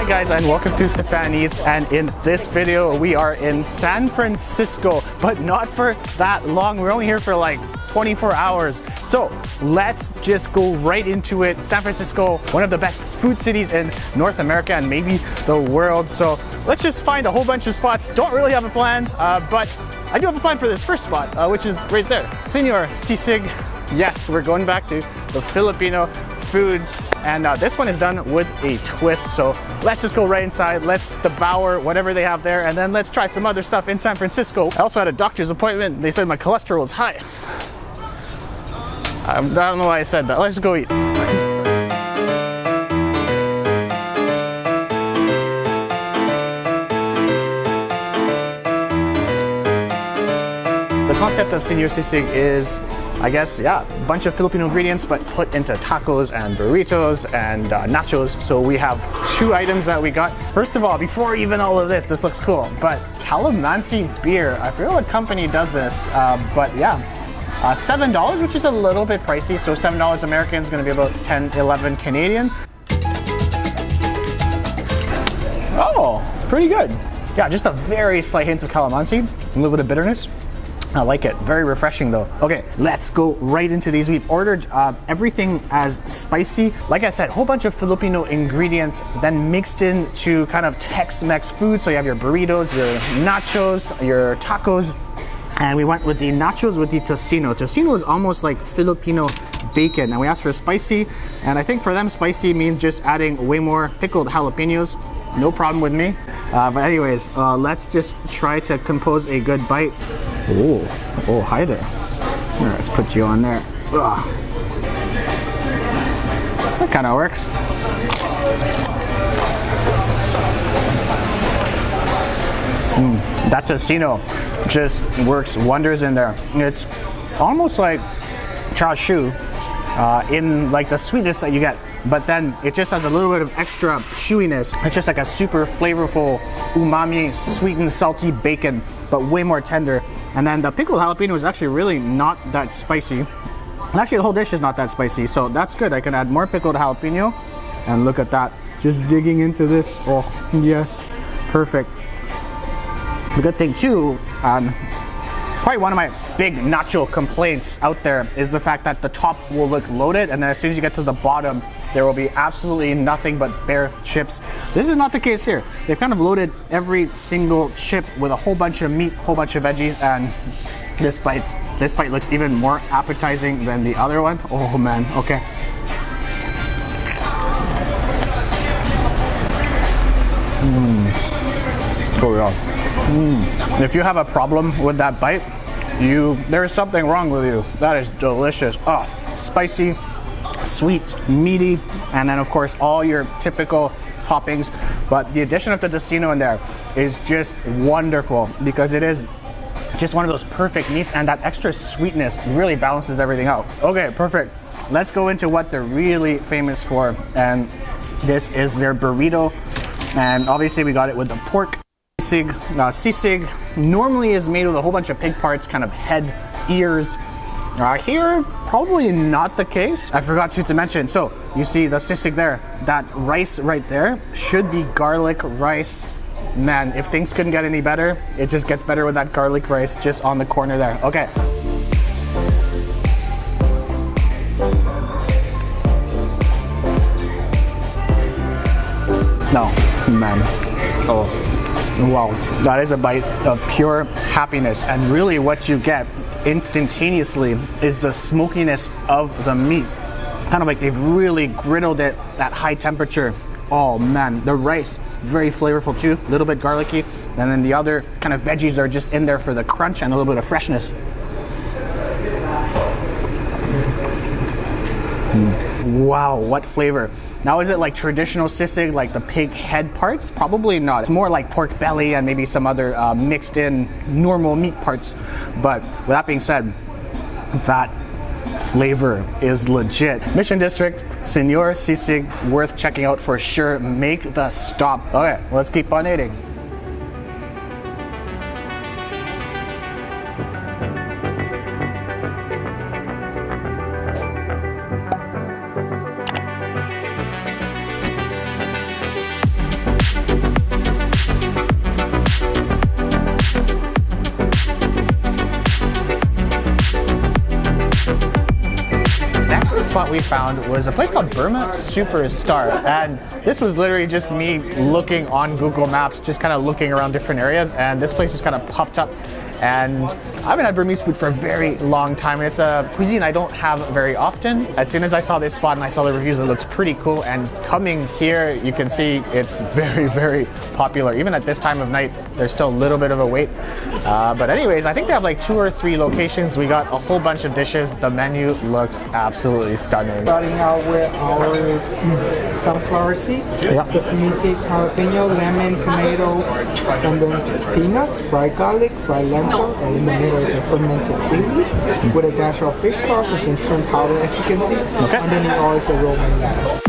guys, and welcome to Stephan Eats, and in this video we are in San Francisco, but not for that long. We're only here for like 24 hours. So let's just go right into it. San Francisco, one of the best food cities in North America and maybe the world. So let's just find a whole bunch of spots. Don't really have a plan, but I do have a plan for this first spot, which is right there. SENOR, SISIG. Yes, we're going back to the Filipino food, and this one is done with a twist. So let's just go right inside, let's devour whatever they have there, and then let's try some other stuff in San Francisco. I also had a doctor's appointment. They said my cholesterol was high. I don't know why I said that. Let's just go eat. The concept of SENOR SISIG is, I guess, yeah, a bunch of Filipino ingredients, but put into tacos and burritos and nachos. So we have two items that we got. First of all, before even all of this looks cool, but calamansi beer. I forget what company does this, but yeah, $7, which is a little bit pricey. So $7 American is going to be about 10, 11 Canadian. Oh, pretty good. Yeah, just a very slight hint of calamansi, a little bit of bitterness. I like it. Very refreshing though. Okay, let's go right into these. We've ordered everything as spicy. Like I said, a whole bunch of Filipino ingredients then mixed into kind of Tex-Mex food. So you have your burritos, your nachos, your tacos. And we went with the nachos with the tocino. Tocino is almost like Filipino bacon. And we asked for spicy. And I think for them, spicy means just adding way more pickled jalapenos. No problem with me. But anyways, let's just try to compose a good bite. Oh, hi there. Here, let's put you on there. Ugh. That kind of works. That tocino just works wonders in there. It's almost like chashu in like the sweetness that you get, but then it just has a little bit of extra chewiness. It's just like a super flavorful umami, sweet and salty bacon, but way more tender. And then the pickled jalapeno is actually really not that spicy. And actually the whole dish is not that spicy, so that's good. I can add more pickled jalapeno, and look at that, just digging into this. Oh yes, perfect. The good thing too, probably one of my big nacho complaints out there is the fact that the top will look loaded, and then as soon as you get to the bottom, there will be absolutely nothing but bare chips. This is not the case here. They've kind of loaded every single chip with a whole bunch of meat, whole bunch of veggies, and this bite looks even more appetizing than the other one. Oh man, okay. Oh yeah. If you have a problem with that bite, there's something wrong with you. That is delicious. Oh, spicy, sweet, meaty, and then of course all your typical toppings. But the addition of the tocino in there is just wonderful because it is just one of those perfect meats, and that extra sweetness really balances everything out. Okay, perfect. Let's go into what they're really famous for, and this is their burrito. And obviously we got it with the pork. Sisig normally is made with a whole bunch of pig parts, kind of head, ears. Here, probably not the case. I forgot to mention, so you see the sisig there, that rice right there should be garlic rice. Man, if things couldn't get any better, it just gets better with that garlic rice just on the corner there. Okay. No, man. Oh. Wow, that is a bite of pure happiness, and really what you get instantaneously is the smokiness of the meat. Kind of like they've really griddled it at high temperature. Oh man, the rice, very flavorful too, a little bit garlicky, and then the other kind of veggies are just in there for the crunch and a little bit of freshness. Wow, what flavor. Now, is it like traditional sisig, like the pig head parts? Probably not. It's more like pork belly and maybe some other mixed in normal meat parts. But with that being said, that flavor is legit. Mission District, SENOR SISIG, worth checking out for sure. Make the stop. Okay, let's keep on eating. spot we found was a place called Burma Superstar, and this was literally just me looking on Google Maps, just kind of looking around different areas, and this place just kind of popped up. And I haven't had Burmese food for a very long time, and it's a cuisine I don't have very often. As soon as I saw this spot and I saw the reviews, it looks pretty cool, and coming here, you can see it's very, very popular. Even at this time of night, there's still a little bit of a wait. But anyways, I think they have like 2 or 3 locations. We got a whole bunch of dishes. The menu looks absolutely stunning. Starting out with our sunflower seeds, sesame seeds, jalapeno, lemon, tomato, and then peanuts, fried garlic, fried lentil, and in the middle is a fermented tea leaf with a dash of fish sauce and some shrimp powder, as you can see. Okay. Underneath all is the Roman lettuce.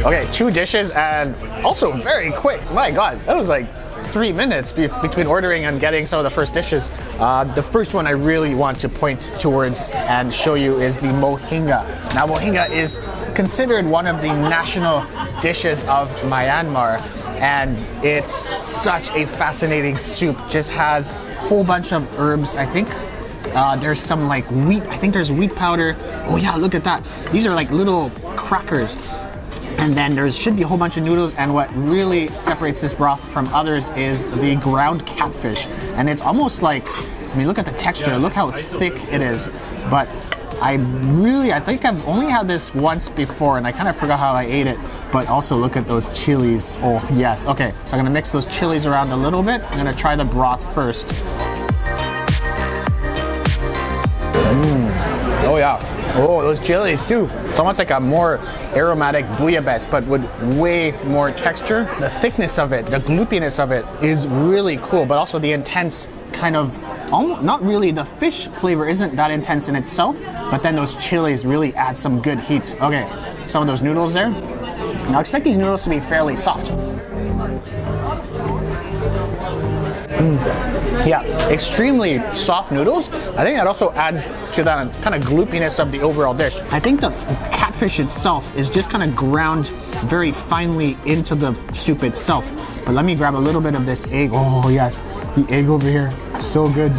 Okay, 2 dishes and also very quick. My God, that was like 3 minutes between ordering and getting some of the first dishes. The first one I really want to point towards and show you is the mohinga. Now, mohinga is considered one of the national dishes of Myanmar, and it's such a fascinating soup. Just has a whole bunch of herbs, I think. There's some like wheat, I think there's wheat powder. Oh yeah, look at that. These are like little crackers. And then there should be a whole bunch of noodles, and what really separates this broth from others is the ground catfish. And it's almost like, I mean, look at the texture, look how thick it is. But I think I've only had this once before, and I kind of forgot how I ate it. But also look at those chilies. Oh yes, okay, so I'm gonna mix those chilies around a little bit. I'm gonna try the broth first. Oh yeah. Oh, those chilies too. It's almost like a more aromatic bouillabaisse, but with way more texture. The thickness of it, the gloopiness of it is really cool, but also the intense kind of, not really, the fish flavor isn't that intense in itself, but then those chilies really add some good heat. Okay, some of those noodles there. Now expect these noodles to be fairly soft. Yeah, extremely soft noodles. I think that also adds to that kind of gloopiness of the overall dish. I think the catfish itself is just kind of ground very finely into the soup itself. But let me grab a little bit of this egg. Oh yes, the egg over here, so good.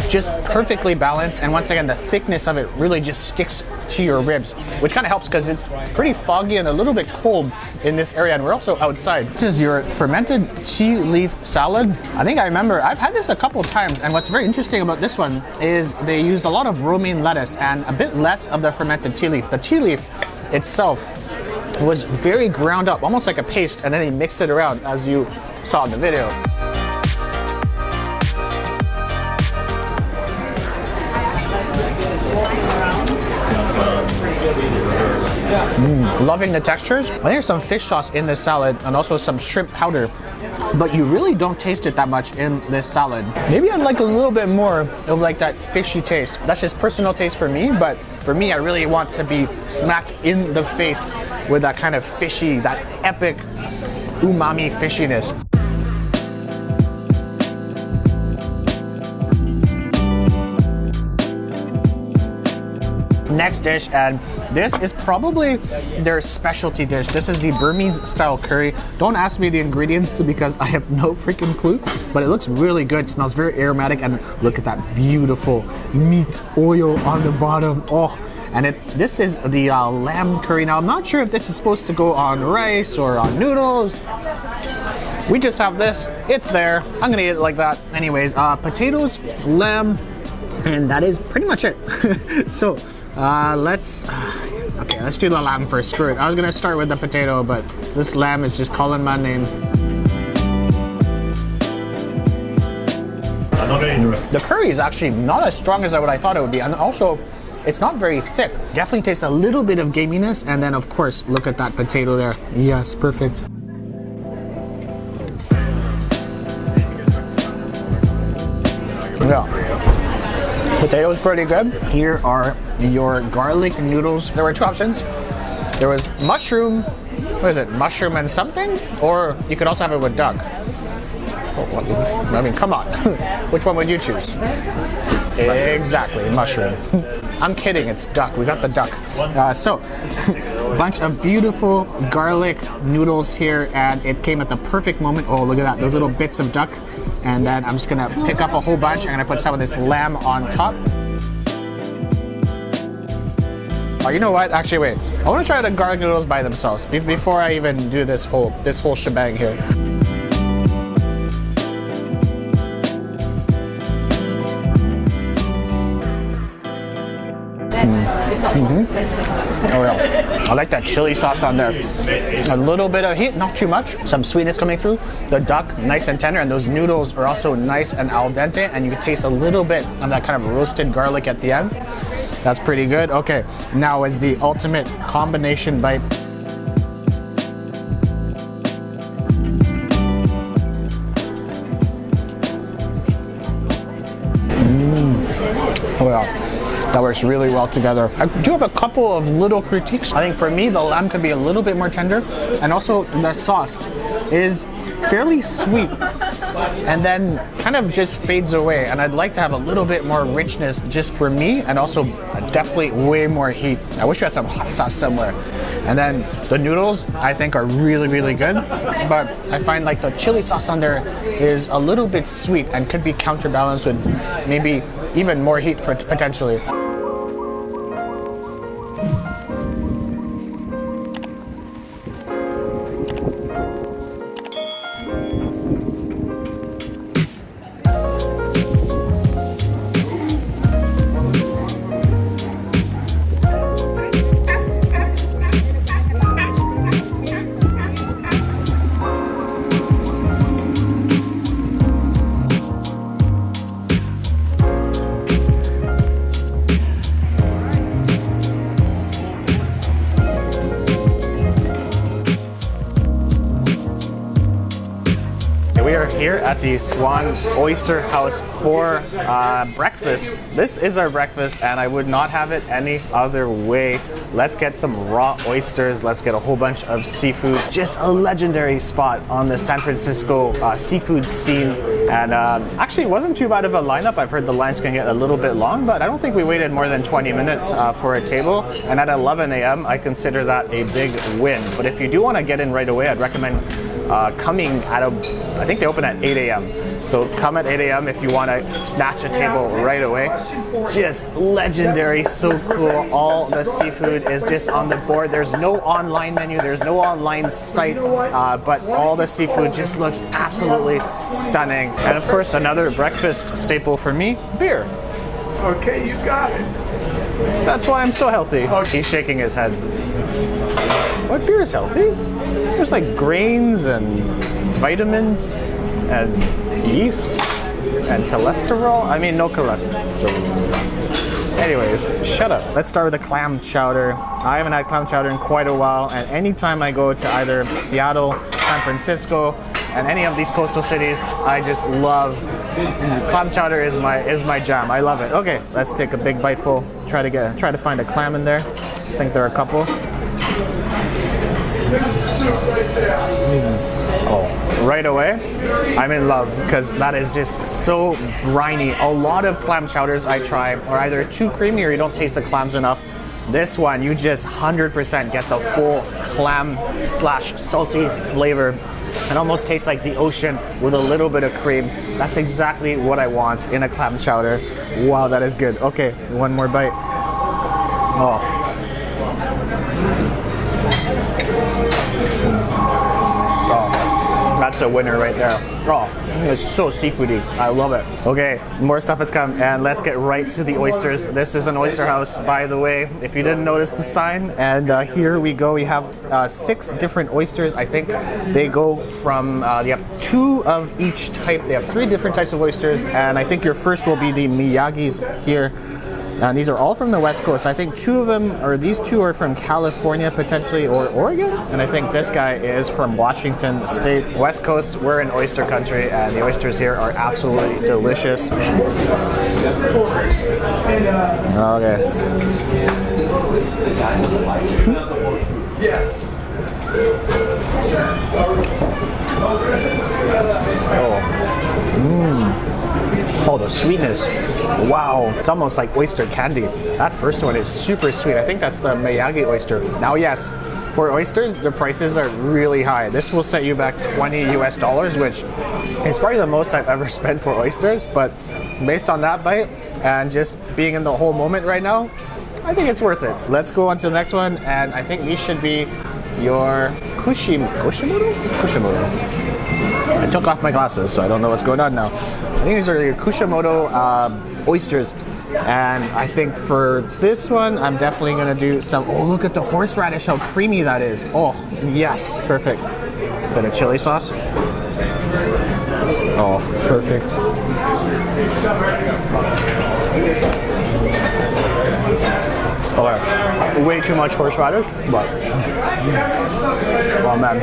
Just perfectly balanced, and once again the thickness of it really just sticks to your ribs, which kind of helps because it's pretty foggy and a little bit cold in this area, and we're also outside. This is your fermented tea leaf salad. I think I remember I've had this a couple of times, and what's very interesting about this one is they used a lot of romaine lettuce and a bit less of the fermented tea leaf. The tea leaf itself was very ground up, almost like a paste, and then they mixed it around as you saw in the video. Loving the textures. I think there's some fish sauce in this salad and also some shrimp powder, but you really don't taste it that much in this salad. Maybe I'd like a little bit more of like that fishy taste. That's just personal taste for me, but for me, I really want to be smacked in the face with that kind of fishy, that epic umami fishiness. Next dish, and this is probably their specialty dish. This is the Burmese style curry. Don't ask me the ingredients because I have no freaking clue, but it looks really good. It smells very aromatic, and look at that beautiful meat oil on the bottom. Oh, and this is the lamb curry. Now I'm not sure if this is supposed to go on rice or on noodles. We just have this, it's there. I'm gonna eat it like that. Anyways, potatoes, lamb, and that is pretty much it. So let's do the lamb first. Screw it. I was gonna start with the potato, but this lamb is just calling my name. The curry is actually not as strong as what I thought it would be, and also it's not very thick. Definitely tastes a little bit of gaminess, and then of course look at that potato there. Yes, perfect. Yeah, potato's pretty good. Here are your garlic noodles. There were two options. There was mushroom, what is it, mushroom and something, or you could also have it with duck. I mean, come on. Which one would you choose? Exactly, mushroom. I'm kidding, it's duck. We got the duck. So, bunch of beautiful garlic noodles here, and it came at the perfect moment. Oh, look at that, those little bits of duck. And then I'm just gonna pick up a whole bunch. I'm gonna put some of this lamb on top. Oh, you know what? Actually, wait. I want to try the garlic noodles by themselves before I even do this whole shebang here. Oh yeah, I like that chili sauce on there. A little bit of heat, not too much. Some sweetness coming through. The duck, nice and tender, and those noodles are also nice and al dente, and you can taste a little bit of that kind of roasted garlic at the end. That's pretty good. Okay, now is the ultimate combination bite. Oh yeah. That works really well together. I do have a couple of little critiques. I think for me, the lamb could be a little bit more tender, and also the sauce is fairly sweet and then kind of just fades away, and I'd like to have a little bit more richness just for me, and also definitely way more heat. I wish we had some hot sauce somewhere. And then the noodles I think are really, really good, but I find like the chili sauce on there is a little bit sweet and could be counterbalanced with maybe even more heat for potentially. We are here at the Swan Oyster House for breakfast. This is our breakfast, and I would not have it any other way. Let's get some raw oysters. Let's get a whole bunch of seafoods. Just a legendary spot on the San Francisco seafood scene. And actually, it wasn't too bad of a lineup. I've heard the lines can get a little bit long, but I don't think we waited more than 20 minutes for a table. And at 11 a.m., I consider that a big win. But if you do want to get in right away, I'd recommend coming at I think they open at 8 a.m. So come at 8 a.m. if you want to snatch a table right away. Just legendary, so cool. All the seafood is just on the board. There's no online menu, there's no online site, but all the seafood just looks absolutely stunning. And of course, another breakfast staple for me, beer. Okay, you got it. That's why I'm so healthy. He's shaking his head. What beer is healthy? There's like grains and vitamins and yeast and cholesterol. I mean, no cholesterol. Anyways, shut up. Let's start with the clam chowder. I haven't had clam chowder in quite a while, and anytime I go to either Seattle, San Francisco, and any of these coastal cities, I just love clam chowder. Is my jam. I love it. Okay, let's take a big bite full. Try to find a clam in there. I think there are a couple. Oh, right away, I'm in love because that is just so briny. A lot of clam chowders I try are either too creamy or you don't taste the clams enough. This one, you just 100% get the full clam / salty flavor. It almost tastes like the ocean with a little bit of cream. That's exactly what I want in a clam chowder. Wow, that is good. Okay, one more bite. Oh. That's a winner right there. Oh, it's so seafoody. I love it. Okay, more stuff has come, and let's get right to the oysters. This is an oyster house, by the way, if you didn't notice the sign. And here we go. We have 6 different oysters. I think they go from, they have 2 of each type. They have 3 different types of oysters, and I think your first will be the Miyagi's here. And these are all from the West Coast. I think 2 of them, or these 2 are from California potentially, or Oregon. And I think this guy is from Washington State. West Coast, we're in oyster country, and the oysters here are absolutely delicious. Okay. Yes. Oh. Sweetness. Wow, it's almost like oyster candy. That first one is super sweet. I think that's the Miyagi oyster. Now, yes, for oysters, the prices are really high. This will set you back $20 US, which is probably the most I've ever spent for oysters, but based on that bite and just being in the whole moment right now, I think it's worth it. Let's go on to the next one, and I think these should be your Kushimoto? I took off my glasses, so I don't know what's going on now. I think these are your Kushimoto oysters. And I think for this one, I'm definitely gonna do some, oh, look at the horseradish, how creamy that is. Oh, yes, perfect. Bit of chili sauce. Oh, perfect. Oh, yeah. Way too much horseradish, but oh man.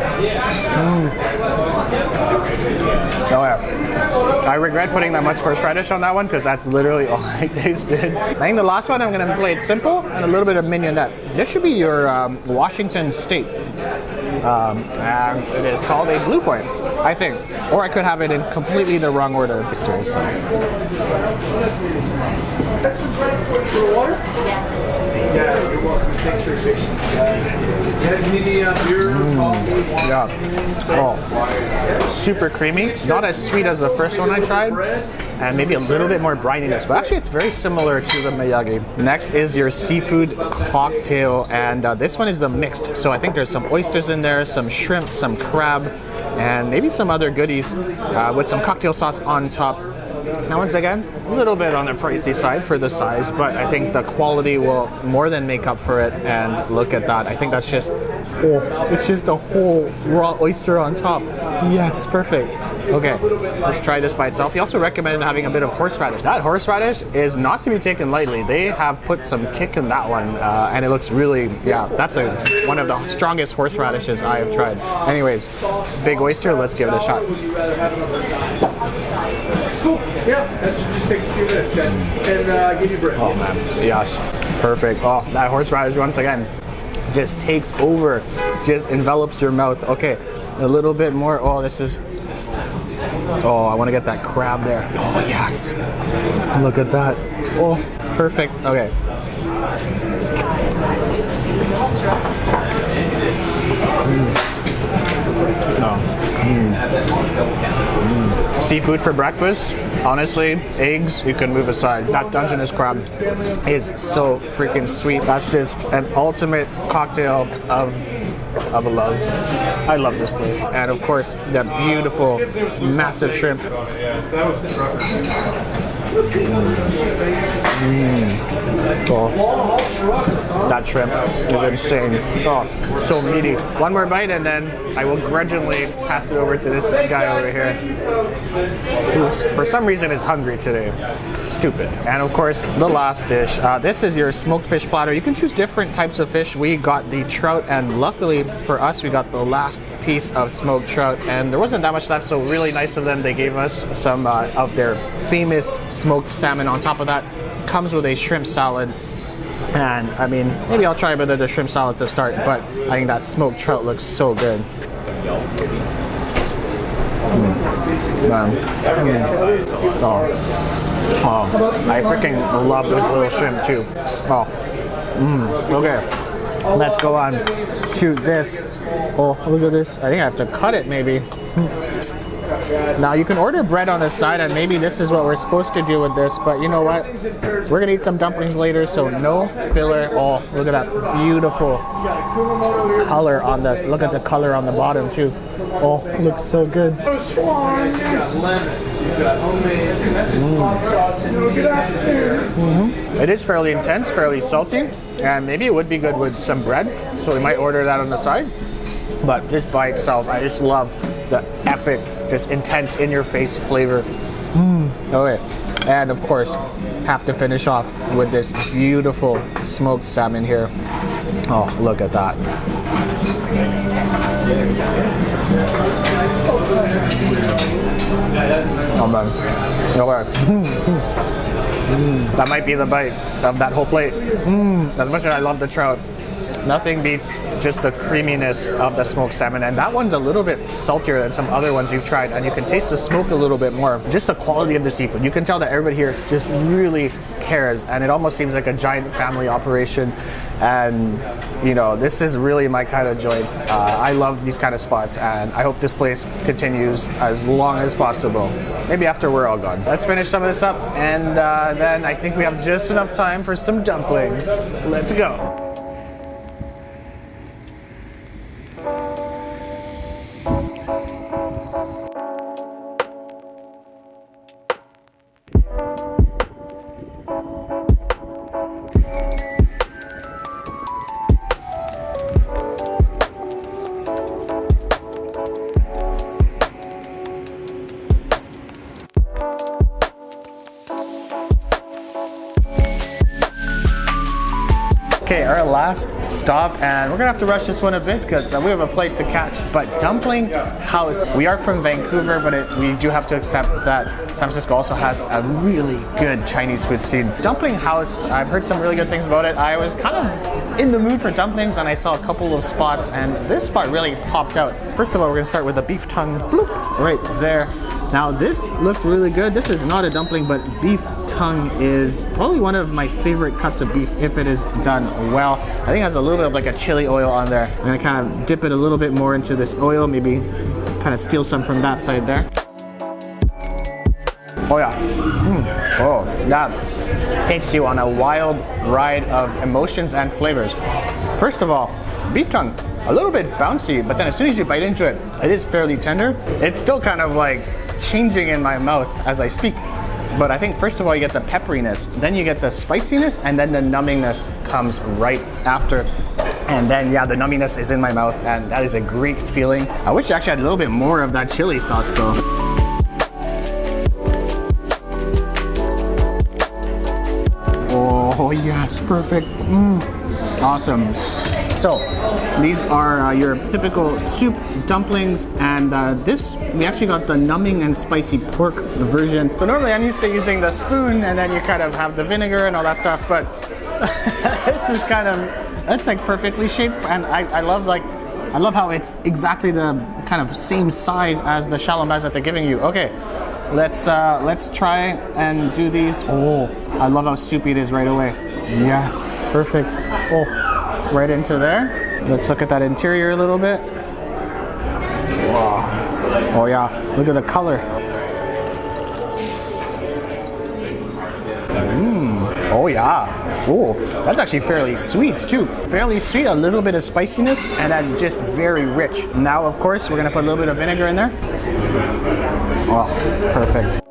Oh yeah. I regret putting that much horseradish on that one because that's literally all I tasted. I think the last one I'm gonna play it simple and a little bit of mignonette. This should be your Washington State. And it is called a Blue Point, I think. Or I could have it in completely the wrong order. Yeah, you're welcome. Thanks for your patience, guys. Yeah. Oh, super creamy. Not as sweet as the first one I tried, and maybe a little bit more brininess, but actually it's very similar to the Miyagi. Next is your seafood cocktail, and this one is the mixed. So I think there's some oysters in there, some shrimp, some crab, and maybe some other goodies with some cocktail sauce on top. Now, once again, a little bit on the pricey side for the size, but I think the quality will more than make up for it. And look at that. I think that's just, oh, it's just a whole raw oyster on top. Yes, perfect. Okay, let's try this by itself. He also recommended having a bit of horseradish. That horseradish is not to be taken lightly. They have put some kick in that one, and it looks really, yeah, that's one of the strongest horseradishes I have tried. Anyways, big oyster, let's give it a shot. Yeah, that should just take a few minutes, guys. And give you bread. Oh man, yes, perfect. Oh, that horseradish once again just takes over, just envelops your mouth. Okay, a little bit more. Oh, this is, oh, I want to get that crab there. Oh yes, look at that. Oh, perfect. Okay. Seafood for breakfast, honestly, eggs, you can move aside. That Dungeness crab is so freaking sweet. That's just an ultimate cocktail of a love. I love this place. And of course, that beautiful, massive shrimp. Oh, that shrimp is insane. Oh, so meaty. One more bite and then I will grudgingly pass it over to this guy over here, who for some reason is hungry today. Stupid. And of course, the last dish. This is your smoked fish platter. You can choose different types of fish. We got the trout, and luckily for us, we got the last piece of smoked trout, and there wasn't that much left, so really nice of them. They gave us some of their famous smoked salmon. On top of that, comes with a shrimp salad. And I mean, maybe I'll try a bit of the shrimp salad to start, but I think that smoked trout looks so good. Oh, I freaking love this little shrimp too. Oh, okay. Let's go on to this. Oh, look at this. I think I have to cut it maybe. Now you can order bread on the side, and maybe this is what we're supposed to do with this, but you know what? We're gonna eat some dumplings later, so no filler. Oh, look at that beautiful color on the, look at the color on the bottom too. Oh, looks so good. Swan. You got lemons, you got homemade hot sauce, and get out there. It is fairly intense, fairly salty, and maybe it would be good with some bread, so we might order that on the side. But just by itself, I just love the epic, just intense, in-your-face flavor. Okay, and of course, have to finish off with this beautiful smoked salmon here. Oh, look at that. Oh man, okay. That might be the bite of that whole plate. As much as I love the trout, Nothing beats just the creaminess of the smoked salmon, and that one's a little bit saltier than some other ones you've tried, and you can taste the smoke a little bit more. Just the quality of the seafood. You can tell that everybody here just really cares, and it almost seems like a giant family operation. And you know, this is really my kind of joint. I love these kind of spots, and I hope this place continues as long as possible. Maybe after we're all gone. Let's finish some of this up, and then I think we have just enough time for some dumplings. Let's go. Okay, our last stop, and we're gonna have to rush this one a bit because we have a flight to catch. But Dumpling House, we are from Vancouver, but we do have to accept that San Francisco also has a really good Chinese food scene. Dumpling House, I've heard some really good things about it. I was kind of in the mood for dumplings, and I saw a couple of spots, and this spot really popped out. First of all, we're gonna start with the beef tongue, bloop, right there. Now this looked really good. This is not a dumpling, but beef tongue is probably one of my favorite cuts of beef if it is done well. I think it has a little bit of like a chili oil on there. I'm gonna kind of dip it a little bit more into this oil, maybe kind of steal some from that side there. Oh yeah. Oh, that takes you on a wild ride of emotions and flavors. First of all, beef tongue, a little bit bouncy, but then as soon as you bite into it, it is fairly tender. It's still kind of like changing in my mouth as I speak. But I think first of all you get the pepperiness, then you get the spiciness, and then the nummingness comes right after. And then yeah, the numminess is in my mouth, and that is a great feeling. I wish I actually had a little bit more of that chili sauce though. Oh yes, perfect. Awesome. So these are your typical soup dumplings, and this, we actually got the numbing and spicy pork version. So normally I'm used to using the spoon, and then you kind of have the vinegar and all that stuff, but this is kind of, it's like perfectly shaped, and I love how it's exactly the kind of same size as the shallow bass that they're giving you. Okay, let's try and do these. Oh, I love how soupy it is right away. Yes, perfect. Oh. Right into there. Let's look at that interior a little bit. Wow. Oh yeah, look at the color. Oh yeah. Oh, that's actually fairly sweet too. Fairly sweet, a little bit of spiciness, and then just very rich. Now, of course, we're gonna put a little bit of vinegar in there. Oh, perfect.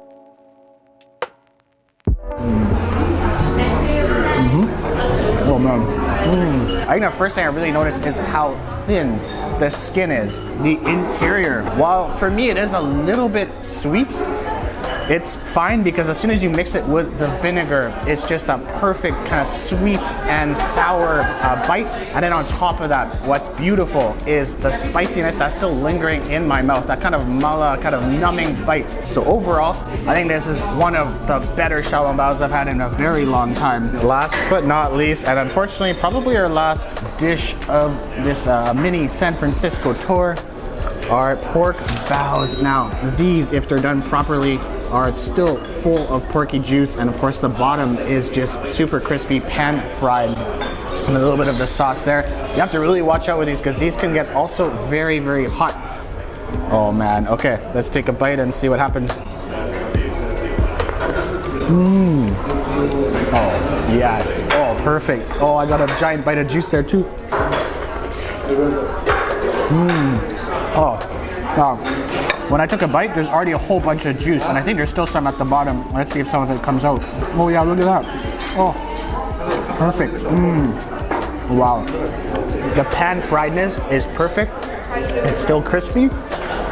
Oh man. I think the first thing I really noticed is how thin the skin is. The interior, while for me it is a little bit sweet, it's fine because as soon as you mix it with the vinegar, it's just a perfect kind of sweet and sour bite. And then on top of that, what's beautiful is the spiciness that's still lingering in my mouth, that kind of mala, kind of numbing bite. So overall, I think this is one of the better xiaolong baos I've had in a very long time. Last but not least, and unfortunately probably our last dish of this mini San Francisco tour, are pork baos. Now these, if they're done properly, are still full of porky juice, and of course the bottom is just super crispy, pan fried, and a little bit of the sauce there. You have to really watch out with these because these can get also very, very hot. Oh man, okay, let's take a bite and see what happens. Oh yes, oh perfect. Oh, I got a giant bite of juice there too. When I took a bite, there's already a whole bunch of juice, and I think there's still some at the bottom. Let's see if some of it comes out. Oh yeah, look at that. Oh, perfect. Wow. The pan friedness is perfect. It's still crispy,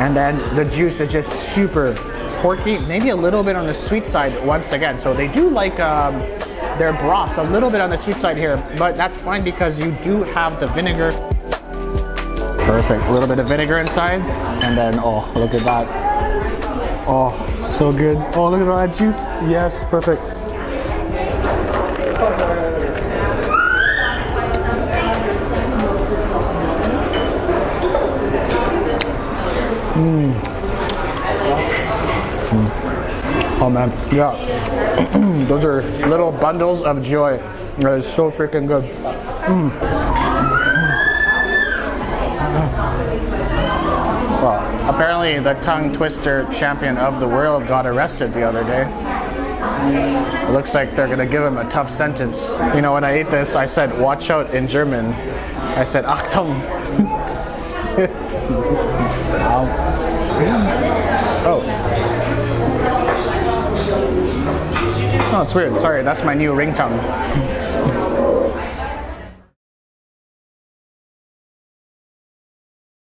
and then the juice is just super porky. Maybe a little bit on the sweet side once again. So they do like their broths a little bit on the sweet side here, but that's fine because you do have the vinegar. Perfect, a little bit of vinegar inside, and then, oh, look at that. Oh, so good. Oh, look at all that juice. Yes, perfect. Oh man, yeah. Those are little bundles of joy. That is so freaking good. Well, apparently the tongue twister champion of the world got arrested the other day. It looks like they're gonna give him a tough sentence. You know, when I ate this, I said "watch out" in German. I said "Achtung." Oh. Oh, it's weird. Sorry, that's my new ringtone.